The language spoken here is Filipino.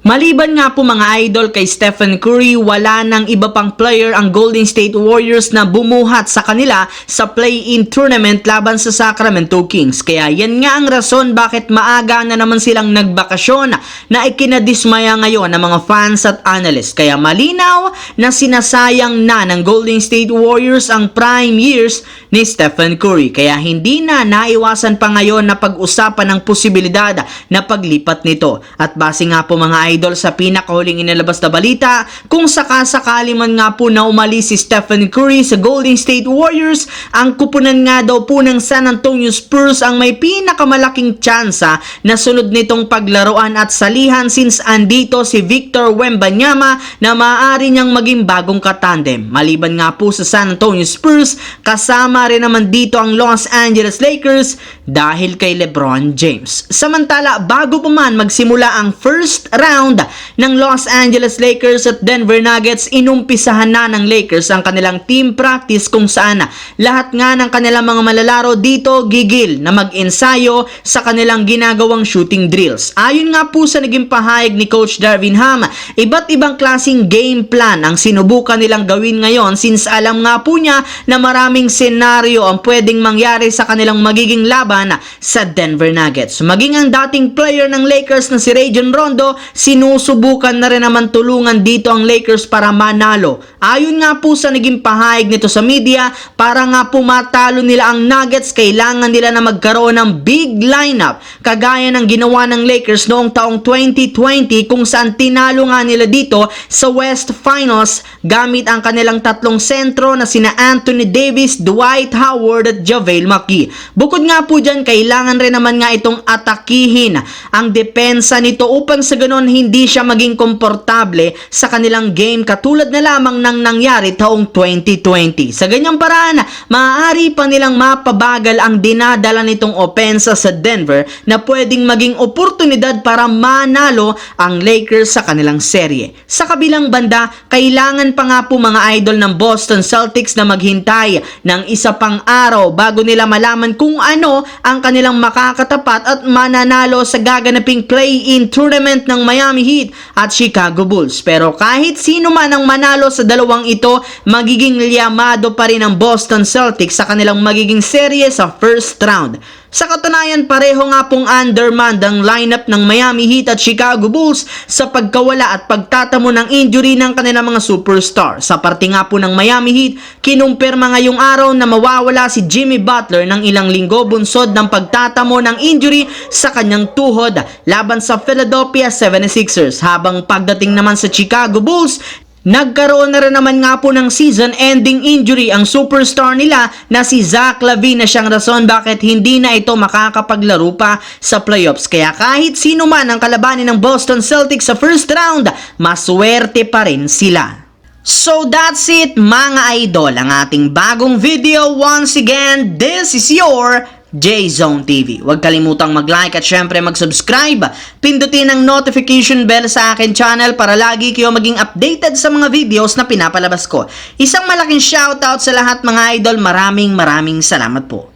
Maliban nga po mga idol kay Stephen Curry, wala nang iba pang player ang Golden State Warriors na bumuhat sa kanila sa play-in tournament laban sa Sacramento Kings. Kaya yan nga ang rason bakit maaga na naman silang nagbakasyon na ikinadismaya ngayon ng mga fans at analysts. Kaya malinaw na sinasayang na ng Golden State Warriors ang prime years ni Stephen Curry. Kaya hindi na naiwasan pa ngayon na pag-usapan ng posibilidad na paglipat nito. At base nga po mga idol sa pinakahuling inilabas na balita, kung sakasakali man nga po na umalis si Stephen Curry sa Golden State Warriors, ang kupunan nga daw po ng San Antonio Spurs ang may pinakamalaking tsansa na sunod nitong paglaruan at salihan since andito si Victor Wembanyama na maaari niyang maging bagong katandem. Maliban nga po sa San Antonio Spurs, kasama rin naman dito ang Los Angeles Lakers dahil kay LeBron James. Samantala, bago pa man magsimula ang first round ng Los Angeles Lakers at Denver Nuggets, inumpisahan na ng Lakers ang kanilang team practice kung saan lahat nga ng kanilang mga malalaro dito gigil na mag-ensayo sa kanilang ginagawang shooting drills. Ayon nga po sa naging pahayag ni Coach Darvin Ham, iba't ibang klaseng game plan ang sinubukan nilang gawin ngayon since alam nga po niya na maraming senaryo ang pwedeng mangyari sa kanilang magiging laban sa Denver Nuggets. Maging ang dating player ng Lakers na si Rajon Rondo, sinusubukan na rin naman tulungan dito ang Lakers para manalo. Ayon nga po sa naging pahayag nito sa media, para nga po matalo nila ang Nuggets, kailangan nila na magkaroon ng big lineup kagaya ng ginawa ng Lakers noong taong 2020 kung saan tinalo nga nila dito sa West Finals gamit ang kanilang tatlong sentro na sina Anthony Davis, Dwight Howard at JaVale McGee. Bukod nga po dyan, kailangan rin naman nga itong atakihin ang depensa nito upang sa ganon hindi siya maging komportable sa kanilang game katulad na lamang ng nangyari taong 2020. Sa ganyang paraan, maaari pa nilang mapabagal ang dinadala nitong opensa sa Denver na pwedeng maging oportunidad para manalo ang Lakers sa kanilang serye. Sa kabilang banda, kailangan pa nga po mga idol ng Boston Celtics na maghintay ng isa pang araw bago nila malaman kung ano ang kanilang makakatapat at mananalo sa gaganaping play-in tournament ng Miami Heat at Chicago Bulls. Pero kahit sino man ang manalo sa dalawang ito, magiging liyamado pa rin ang Boston Celtics sa kanilang magiging serye sa first round. Sa katunayan, pareho nga pong undermanned ang lineup ng Miami Heat at Chicago Bulls sa pagkawala at pagtatamo ng injury ng kanilang mga superstar. Sa parte nga po ng Miami Heat, kinumpirma ngayong araw na mawawala si Jimmy Butler ng ilang linggo bunsod ng pagtatamo ng injury sa kanyang tuhod laban sa Philadelphia 76ers. Habang pagdating naman sa Chicago Bulls, nagkaroon na rin naman nga po ng season-ending injury ang superstar nila na si Zach LaVine na siyang rason bakit hindi na ito makakapaglaro pa sa playoffs. Kaya kahit sino man ang kalabanin ng Boston Celtics sa first round, maswerte pa rin sila. So that's it mga idol, ang ating bagong video. Once again, this is your J-Zone TV. Huwag kalimutang mag-like at syempre mag-subscribe. Pindutin ang notification bell sa akin channel para lagi kayo maging updated sa mga videos na pinapalabas ko. Isang malaking shoutout sa lahat mga idol. Maraming salamat po.